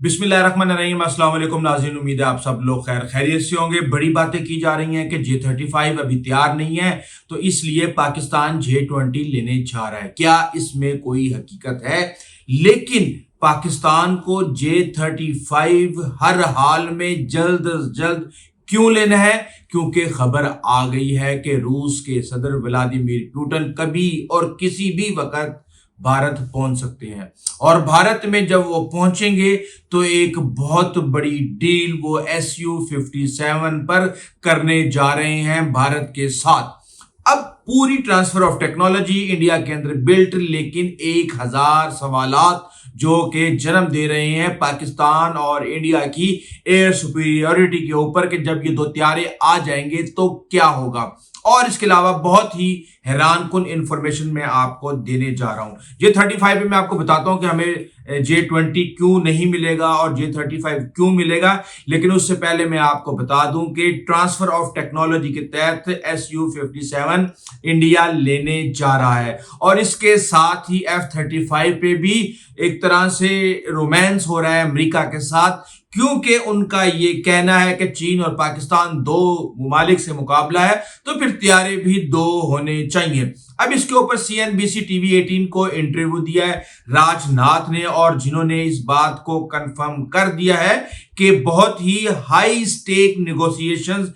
बिस्मिल्लाहिर्रहमानिर्रहीम, अस्सलाम वालेकुम नाज़रीन। उम्मीद है आप सब लोग खैर खैरियत से होंगे। बड़ी बातें की जा रही हैं कि J35 अभी तैयार नहीं है, तो इसलिए पाकिस्तान J20 लेने जा रहा है। क्या इसमें कोई हकीकत है? लेकिन पाकिस्तान को J35 हर हाल में जल्द अज जल्द क्यों लेना है? क्योंकि खबर आ गई है कि रूस के सदर व्लादिमीर पुतिन कभी और किसी भी वक्त भारत पहुंच सकते हैं, और भारत में जब वो पहुंचेंगे तो एक बहुत बड़ी डील वो Su-57 पर करने जा रहे हैं भारत के साथ। अब पूरी ट्रांसफर ऑफ टेक्नोलॉजी इंडिया के अंदर बिल्ट, लेकिन 1000 सवालात जो कि जन्म दे रहे हैं पाकिस्तान और इंडिया की एयर सुपीरियोरिटी के ऊपर कि जब ये दो त्यारे आ जाएंगे तो क्या होगा। और इसके अलावा बहुत ही हैरानकुन इंफॉर्मेशन मैं आपको देने जा रहा हूं। J35 में मैं आपको बताता हूं कि हमें J20 क्यों नहीं मिलेगा और J35 क्यों मिलेगा, लेकिन उससे पहले मैं आपको बता दूं कि ट्रांसफर ऑफ टेक्नोलॉजी के तहत Su-57 इंडिया लेने जा रहा है, और इसके साथ ही F-35 पे भी एक तरह से रोमांस हो रहा है अमेरिका के साथ, क्योंकि उनका ये कहना है कि चीन और पाकिस्तान दो मुमालिक से मुकाबला है, तो फिर तैयारे भी दो होने चाहिए। अब इसके ऊपर CNBC TV 18 को इंटरव्यू दिया है राजनाथ ने, और जिन्होंने इस बात को कंफर्म कर दिया है कि बहुत ही हाई स्टेक नेगोशिएशंस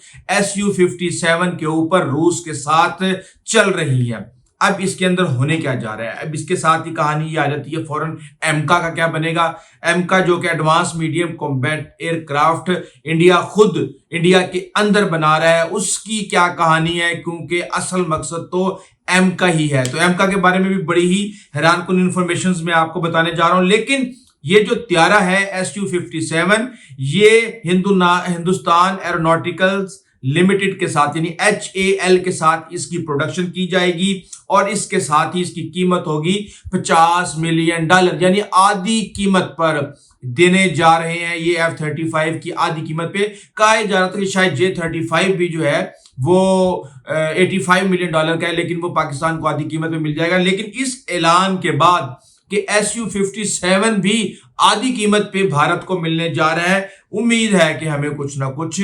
Su-57 के ऊपर रूस के साथ चल रही हैं। अब इसके अंदर होने क्या जा रहा है, अब इसके साथ ही कहानी ये आ जाती है फौरन एमका का क्या बनेगा। एमका जो कि advance medium combat aircraft India के अंदर बना रहा है, उसकी क्या कहानी है, क्योंकि असल मकसद तो एमका ही है। तो एमका के बारे में भी बड़ी ही हैरानकुन इंफॉर्मेशन मैं आपको बताने जा रहा हूं। लेकिन ये जो त्यारा है Su-57, ये हिंदुस्तान एरोनॉटिकल्स लिमिटेड के साथ यानी HAL के साथ इसकी प्रोडक्शन की जाएगी, और इसके साथ ही इसकी कीमत होगी $50 मिलियन, यानी आधी कीमत पर देने जा रहे हैं। ये F-35 की आधी कीमत पे कहा जा रहा था कि शायद J-35 भी जो है वो $85 मिलियन का है, लेकिन वो पाकिस्तान को आधी कीमत पे मिल जाएगा। लेकिन इस ऐलान के बाद कि Su-57 भी आधी कीमत पे भारत को मिलने जा रहा है, उम्मीद है कि हमें कुछ ना कुछ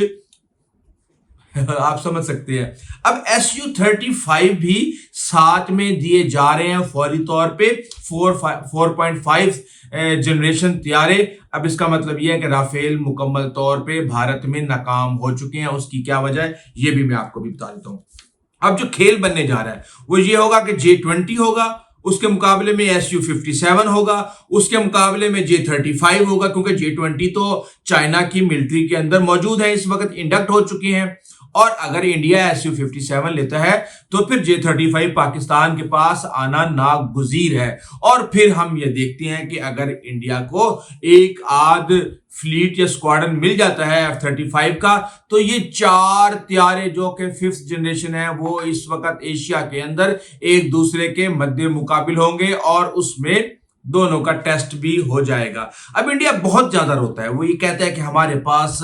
आप समझ सकते हैं। अब Su-35 भी साथ में दिए जा रहे हैं फौरी तौर पे 4.5 जनरेशन त्यारे। अब इसका मतलब यह है कि राफेल मुकम्मल तौर पे भारत में नाकाम हो चुके हैं। उसकी क्या वजह है ये भी मैं आपको भी बता देता हूं। अब जो खेल बनने जा रहा है वो ये होगा कि J20 होगा, उसके मुकाबले में Su-57 होगा, उसके मुकाबले में J-35 होगा, क्योंकि J-20 तो चाइना की मिलिट्री के अंदर मौजूद है, इस वक्त इंडक्ट हो चुके हैं। और अगर इंडिया Su-57 लेता है तो फिर J-35 पाकिस्तान के पास आना नागुज़ीर है। और फिर हम ये देखते हैं कि अगर इंडिया को एक आध फ्लीट या स्क्वाड्रन मिल जाता है F-35 का, तो ये 4 त्यारे जो कि 5th जनरेशन है वो इस वक्त एशिया के अंदर एक दूसरे के मद्दे मुकाबिल होंगे, और उसमें दोनों का टेस्ट भी हो जाएगा। अब इंडिया बहुत ज्यादा रोता है, वो ये कहता है कि हमारे पास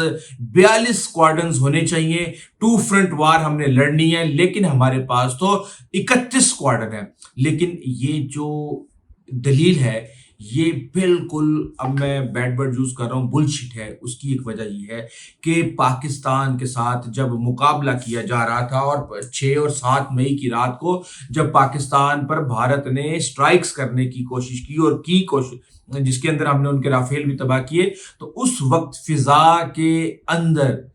42 स्क्वाड्रन्स होने चाहिए, 2 फ्रंट वार हमने लड़नी है, लेकिन हमारे पास तो 31 स्क्वाड्रन है। लेकिन ये जो दलील है ये बिल्कुल, अब मैं बैड वर्ड यूज कर रहा हूं, बुलशिट है। उसकी एक वजह ये है कि पाकिस्तान के साथ जब मुकाबला किया जा रहा था, और 6 और 7 मई की रात को जब पाकिस्तान पर भारत ने स्ट्राइक्स करने की कोशिश की, जिसके अंदर हमने उनके राफेल भी तबाह किए, तो उस वक्त फिजा के अंदर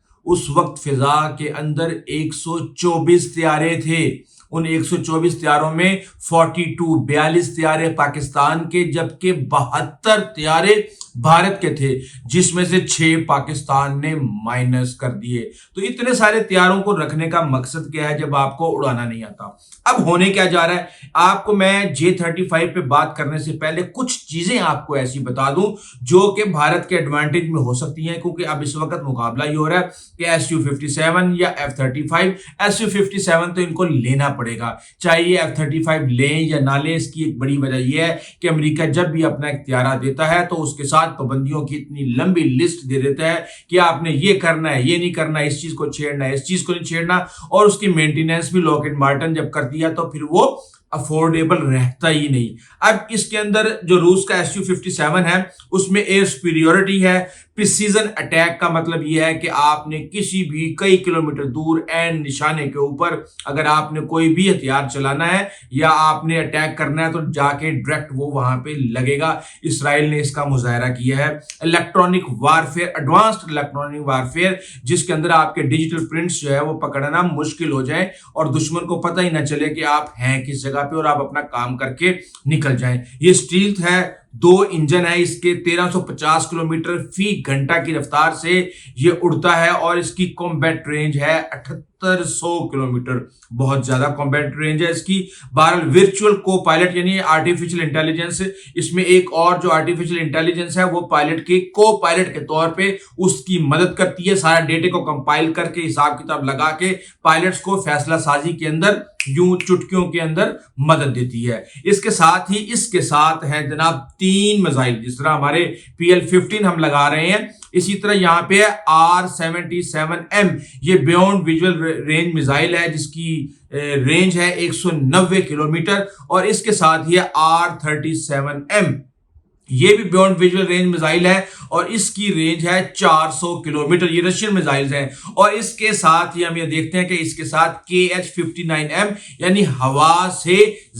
124 त्यारे थे। उन 124 त्यारों में 42 त्यारे पाकिस्तान के, जबकि 72 त्यारे भारत के थे, जिसमें से 6 पाकिस्तान ने माइनस कर दिए। तो इतने सारे त्यारों को रखने का मकसद क्या है जब आपको उड़ाना नहीं आता। अब होने क्या जा रहा है, आपको मैं J-35 पे बात करने से पहले कुछ चीजें आपको ऐसी बता दूं जो कि भारत के एडवांटेज में हो सकती हैं, क्योंकि अब इस वक्त मुकाबला ही हो रहा है कि Su-57 या F-35। Su-57 तो इनको लेना पड़ेगा, चाहे ये F-35 लें या ना लें। इसकी एक बड़ी वजह यह है कि अमेरिका जब भी अपना इख्तियारा देता है तो उसके साथ पाबंदियों की इतनी लंबी लिस्ट दे देता है कि आपने ये करना है, ये नहीं करना, इस चीज को छेड़ना है, इस चीज को नहीं छेड़ना। और उसकी मेंटेनेंस भी लॉकहीड मार्टिन जब करती है तो फिर वो अफोर्डेबल रहता ही नहीं। अब इसके अंदर जो रूस का Su-57 है उसमें एयर सुपीरियोरिटी है। प्रिसीजन अटैक का मतलब यह है कि आपने किसी भी कई किलोमीटर दूर एंड निशाने के ऊपर अगर आपने कोई भी हथियार चलाना है या आपने अटैक करना है तो जाके डायरेक्ट वो वहां पे लगेगा। इसराइल ने इसका मुजाहरा किया है। Electronic warfare, advanced electronic warfare, जिसके अंदर आपके डिजिटल प्रिंट्स जो है वो पकड़ना मुश्किल हो जाए और दुश्मन को पता ही ना चले कि आप हैं किस जगह पे और आप अपना काम करके निकल जाएं। ये स्टील्थ है, 2 इंजन है इसके, 1350 किलोमीटर फी घंटा की रफ्तार से ये उड़ता है और इसकी कॉम्बैट रेंज है 7800 किलोमीटर। बहुत ज्यादा कॉम्बैट रेंज है इसकी। बहरहाल वर्चुअल को पायलट यानी आर्टिफिशियल इंटेलिजेंस, इसमें एक और जो आर्टिफिशियल इंटेलिजेंस है वो पायलट के को पायलट के तौर पे उसकी मदद करती है। सारा डेटे को कंपाइल करके हिसाब किताब लगा के पायलट्स को फैसला साजी के अंदर यूं चुटकियों के अंदर मदद देती है। इसके साथ ही इसके साथ है जनाब 3 मिसाइल, जिस तरह हमारे PL-15 हम लगा रहे हैं इसी तरह यहाँ पे R-77M, ये बियॉन्ड विजुअल रेंज मिसाइल है जिसकी रेंज है 190 किलोमीटर और इसके साथ ही R-37M, ये भी बियॉन्ड विजुअल रेंज मिसाइल है और इसकी रेंज है 400 किलोमीटर। ये रशियन मिसाइल्स हैं और इसके साथ ही हम ये देखते हैं कि इसके साथ KH-59M यानी हवा से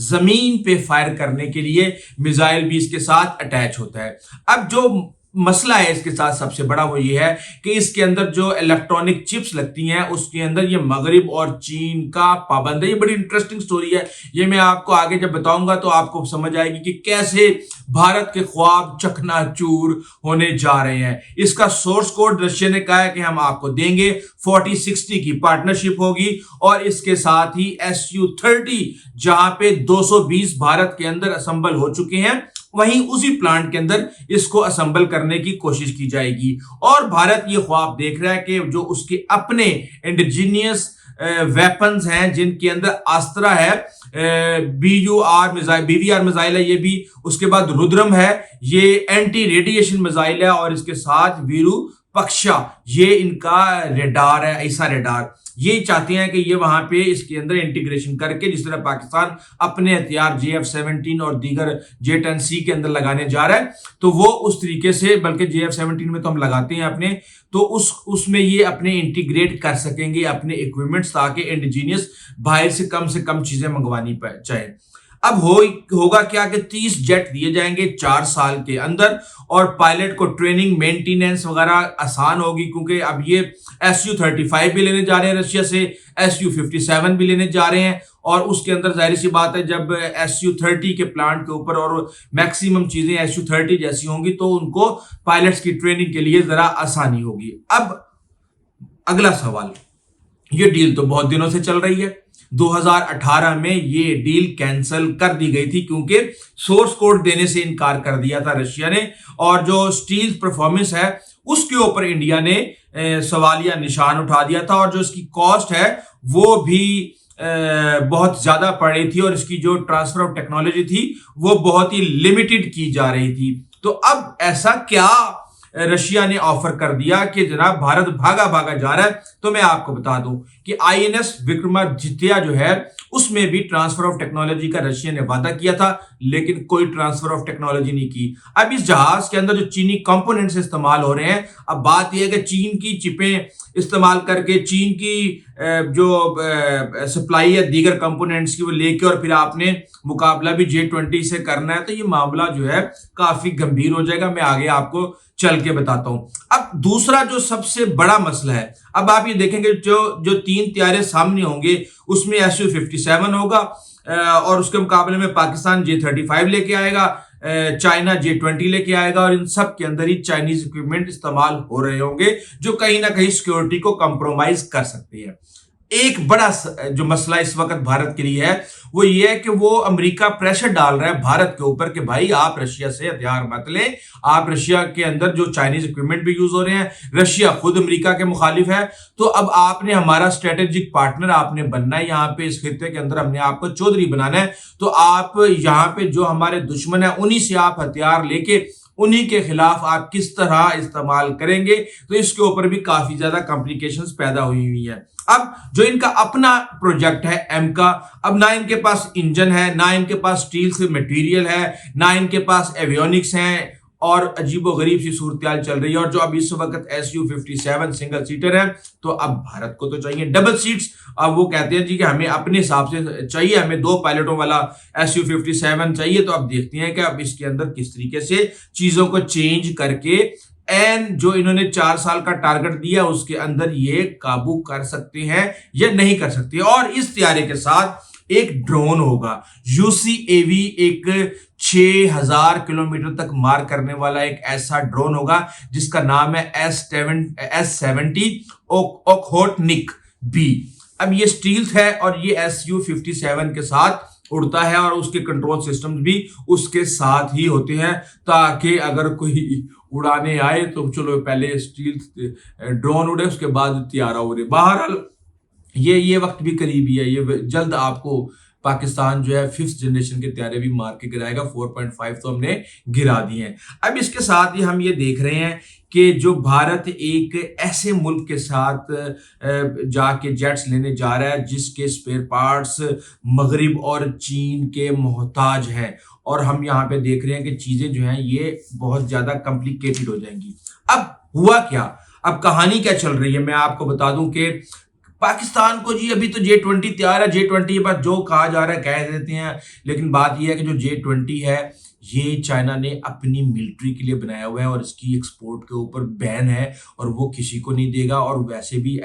जमीन पे फायर करने के लिए मिसाइल भी इसके साथ अटैच होता है। अब जो मसला है इसके साथ सबसे बड़ा वो ये है कि इसके अंदर जो इलेक्ट्रॉनिक चिप्स लगती हैं उसके अंदर ये मगरिब और चीन का पाबंद है। ये बड़ी इंटरेस्टिंग स्टोरी है, ये मैं आपको आगे जब बताऊंगा तो आपको समझ आएगी कि कैसे भारत के ख्वाब चकनाचूर होने जा रहे हैं। इसका सोर्स कोड रशिया ने कहा है कि हम आपको देंगे। 40-60 की पार्टनरशिप होगी और इसके साथ ही Su-30 जहां पे 220 भारत के अंदर असेंबल हो चुके हैं वहीं उसी प्लांट के अंदर इसको असेंबल करने की कोशिश की जाएगी। और भारत ये ख्वाब देख रहा है कि जो उसके अपने इंडिजीनियस वेपन्स हैं जिनके अंदर अस्त्रा है, BVR मिसाइल है ये भी, उसके बाद रुद्रम है ये एंटी रेडिएशन मिसाइल है और इसके साथ विरूपक्षा ये इनका रेडार है, ऐसा रेडार। ये चाहते हैं कि ये वहां पे इसके अंदर इंटीग्रेशन करके जिस तरह पाकिस्तान अपने हथियार JF-17 और दीगर J-10C के अंदर लगाने जा रहा है तो वो उस तरीके से, बल्कि JF-17 में तो हम लगाते हैं अपने, तो उसमें ये अपने इंटीग्रेट कर सकेंगे अपने इक्विपमेंट्स ताकि इंडिजीनियस बाहर से कम चीजें मंगवानी चाहे। अब होगा क्या कि 30 जेट दिए जाएंगे 4 साल के अंदर और पायलट को ट्रेनिंग मेंटेनेंस वगैरह आसान होगी क्योंकि अब ये Su-35 भी लेने जा रहे हैं रशिया से, Su-57 भी लेने जा रहे हैं और उसके अंदर जाहिर सी बात है जब Su-30 के प्लांट के ऊपर और मैक्सिमम चीजें Su-30 जैसी होंगी तो उनको पायलट्स की ट्रेनिंग के लिए जरा आसानी होगी। अब अगला सवाल, ये डील तो बहुत दिनों से चल रही है, 2018 में ये डील कैंसिल कर दी गई थी क्योंकि सोर्स कोड देने से इनकार कर दिया था रशिया ने और जो स्टील परफॉर्मेंस है उसके ऊपर इंडिया ने सवालिया निशान उठा दिया था और जो इसकी कॉस्ट है वो भी बहुत ज्यादा पड़ रही थी और इसकी जो ट्रांसफर ऑफ टेक्नोलॉजी थी वो बहुत ही लिमिटेड की जा रही थी। तो अब ऐसा क्या रशिया ने ऑफर कर दिया कि जनाब भारत भागा जा रहा है। तो मैं आपको बता दूं कि INS विक्रमादित्य जो है उसमें भी ट्रांसफर ऑफ टेक्नोलॉजी का रशिया ने वादा किया था लेकिन कोई ट्रांसफर ऑफ टेक्नोलॉजी नहीं की। अब इस जहाज के अंदर जो चीनी कंपोनेंट्स इस्तेमाल हो रहे हैं, अब बात यह है कि चीन की चिपें इस्तेमाल करके चीन की जो सप्लाई है दीगर कंपोनेंट्स की वो लेके और फिर आपने मुकाबला भी J-20 से करना है तो ये मामला जो है काफी गंभीर हो जाएगा। मैं आगे आपको चल के बताता हूं। अब दूसरा जो सबसे बड़ा मसला है, अब आप ये देखेंगे जो 3 तैयारे सामने होंगे उसमें Su-57 होगा और उसके मुकाबले में पाकिस्तान J-35 लेके आएगा, चाइना J-20 लेके आएगा और इन सब के अंदर ही चाइनीज इक्विपमेंट इस्तेमाल हो रहे होंगे जो कहीं ना कहीं सिक्योरिटी को कंप्रोमाइज कर सकती है। एक बड़ा जो मसला इस वक्त भारत के लिए है वो ये है कि वो अमेरिका प्रेशर डाल रहा है भारत के ऊपर कि भाई आप रशिया से हथियार मत लें, आप रशिया के अंदर जो चाइनीज इक्विपमेंट भी यूज हो रहे हैं, रशिया खुद अमेरिका के मुखालिफ है तो अब आपने हमारा स्ट्रेटेजिक पार्टनर आपने बनना है, यहाँ पे इस खित्ते के अंदर हमने आपको चौधरी बनाना है। तो आप यहाँ पे जो हमारे दुश्मन है उन्हीं से आप हथियार लेके उन्हीं के खिलाफ आप किस तरह इस्तेमाल करेंगे, तो इसके ऊपर भी काफी ज्यादा कॉम्प्लिकेशंस पैदा हुई है। अब जो इनका अपना प्रोजेक्ट है एम का, अब ना इनके पास इंजन है, ना इनके पास स्टील से मटेरियल है, ना इनके पास एवियोनिक्स हैं, और अजीबो गरीब सी सूरत चल रही है। और जो अब इस वक्त SU-57 सिंगल सीटर है, तो अब भारत को तो चाहिए डबल सीट्स। अब वो कहते हैं जी कि हमें अपने हिसाब से चाहिए, हमें 2 पायलटों वाला SU-57 चाहिए। तो अब देखते हैं कि अब इसके अंदर किस तरीके से चीजों को चेंज करके एंड जो इन्होंने 4 साल का टारगेट दिया उसके अंदर ये काबू कर सकते हैं या नहीं कर सकते। और इस तैयारी के साथ एक ड्रोन होगा UCAV, एक 6000 किलोमीटर तक मार करने वाला एक ऐसा ड्रोन होगा जिसका नाम है S-70 ओखोटनिक बी। अब ये स्टील्थ है और ये SU-57 के साथ उड़ता है और उसके कंट्रोल सिस्टम्स भी उसके साथ ही होते हैं, ताकि अगर कोई उड़ाने आए तो चलो पहले स्टील ड्रोन उड़े उसके बाद तैयारा उड़े। बहरहाल ये वक्त भी करीबी है, ये जल्द आपको पाकिस्तान जो है 5th जनरेशन के तैयारे भी मार के गिराएगा। 4.5 तो हमने गिरा दिए हैं। अब इसके साथ ही हम ये देख रहे हैं कि जो भारत एक ऐसे मुल्क के साथ जाके जेट्स लेने जा रहा है जिसके स्पेयर पार्ट्स मगरिब और चीन के मोहताज हैं, और हम यहाँ पे देख रहे हैं कि चीजें जो हैं ये बहुत ज्यादा कॉम्प्लिकेटेड हो जाएंगी। अब हुआ क्या, अब कहानी क्या चल रही है, मैं आपको बता दूं कि पाकिस्तान को जी अभी तो J-20 तैयार है। J-20 के बाद जो कहा जा रहा है कह देते हैं, लेकिन बात यह है कि जो J-20 है ये चाइना ने अपनी मिलिट्री के लिए बनाया हुआ है और इसकी एक्सपोर्ट के ऊपर बैन है और वो किसी को नहीं देगा। और वैसे भी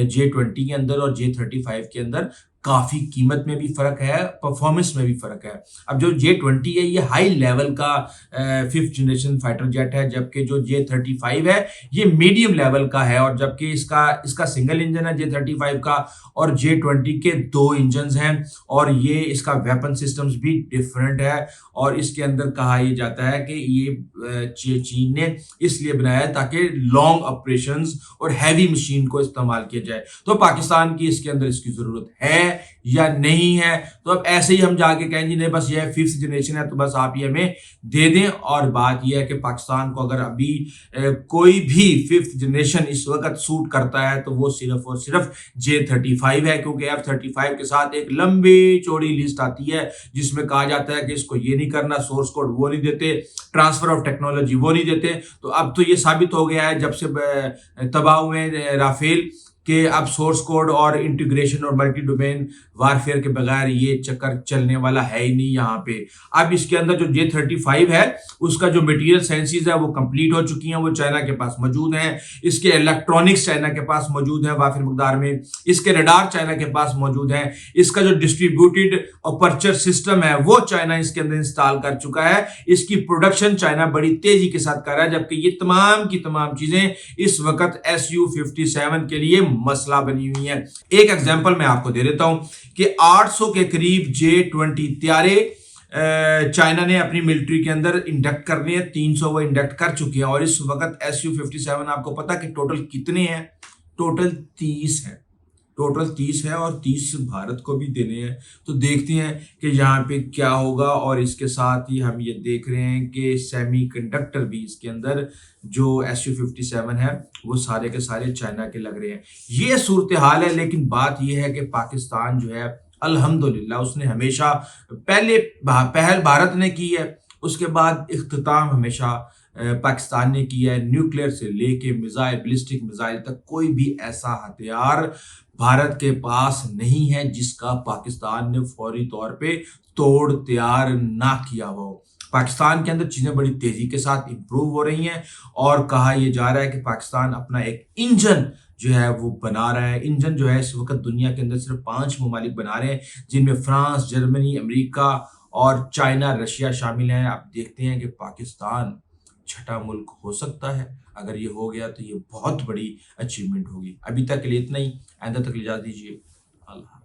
J-20 के अंदर और J-35 के अंदर काफी कीमत में भी फर्क है, परफॉर्मेंस में भी फर्क है। अब जो J-20 है ये हाई लेवल का 5th जनरेशन फाइटर जेट है, जबकि जो J-35 है ये मीडियम लेवल का है। और जबकि इसका सिंगल इंजन है J-35 का, और J-20 के 2 इंजन हैं, और ये इसका वेपन सिस्टम्स भी डिफरेंट है। और इसके अंदर कहा यह जाता है कि ये चीन ने इसलिए बनाया है ताकि लॉन्ग ऑपरेशंस और हैवी मशीन को इस्तेमाल किया जाए। तो पाकिस्तान की इसके अंदर इसकी जरूरत है या नहीं है, तो अब ऐसे ही हम जाके कहें जी नहीं बस ये 5th जनरेशन है तो बस आप ये हमें दे दें। और बात यह है कि पाकिस्तान को अगर अभी कोई भी 5th जनरेशन इस वक्त सूट करता है तो वो सिर्फ और सिर्फ J-35 है, क्योंकि F-35 के साथ एक लंबी चौड़ी लिस्ट आती है जिसमें कहा जाता है कि इसको ये नहीं करना, सोर्स कोड वो नहीं देते, ट्रांसफर ऑफ टेक्नोलॉजी वो नहीं देते। तो अब तो ये साबित हो गया है जब से तबाह हुए राफेल कि अब सोर्स कोड और इंटीग्रेशन और मल्टी डोमेन वारफेयर के बगैर ये चक्कर चलने वाला है ही नहीं यहाँ पे। अब इसके अंदर जो J-35 है उसका जो मटेरियल साइंसेज है वो कंप्लीट हो चुकी हैं, वो चाइना के पास मौजूद हैं। इसके इलेक्ट्रॉनिक्स चाइना के पास मौजूद है वाफिर मकदार में, इसके रडार चाइना के पास मौजूद है, इसका जो डिस्ट्रीब्यूटेड अपर्चर सिस्टम है वो चाइना इसके अंदर इंस्टॉल कर चुका है, इसकी प्रोडक्शन चाइना बड़ी तेजी के साथ कर रहा है। जबकि ये तमाम की तमाम चीजें इस वक्त SU-57 के लिए मसला बनी हुई है। एक एग्जांपल मैं आपको दे देता हूं कि 800 के करीब J-20 तैयारे चाइना ने अपनी मिलिट्री के अंदर इंडक्ट करने हैं, 300 वो इंडक्ट कर चुके हैं। और इस वक्त SU-57 आपको पता कि टोटल कितने हैं, टोटल 30 है, टोटल 30 है और 30 भारत को भी देने हैं। तो देखते हैं कि यहाँ पे क्या होगा। और इसके साथ ही हम ये देख रहे हैं कि सेमीकंडक्टर भी इसके अंदर जो SU-57 है वो सारे के सारे चाइना के लग रहे हैं। ये सूरत हाल है। लेकिन बात यह है कि पाकिस्तान जो है अल्हम्दुलिल्लाह उसने हमेशा पहल भारत ने की है, उसके बाद इख्तिताम हमेशा पाकिस्तान ने किया है। न्यूक्लियर से लेके मिसाइल, बैलिस्टिक मिसाइल तक कोई भी ऐसा हथियार भारत के पास नहीं है जिसका पाकिस्तान ने फौरी तौर पे तोड़ तैयार ना किया हो। पाकिस्तान के अंदर चीजें बड़ी तेजी के साथ इंप्रूव हो रही हैं और कहा यह जा रहा है कि पाकिस्तान अपना एक इंजन जो है वो बना रहा है। इंजन जो है इस वक्त दुनिया के अंदर सिर्फ 5 ममालिक बना रहे हैं, जिनमें फ्रांस, जर्मनी, अमेरिका और चाइना, रशिया शामिल हैं। आप देखते हैं कि पाकिस्तान 6ठा मुल्क हो सकता है। अगर ये हो गया तो ये बहुत बड़ी अचीवमेंट होगी। अभी तक के लिए इतना ही, आइंदा तक इजाज़त दीजिए। अल्लाह।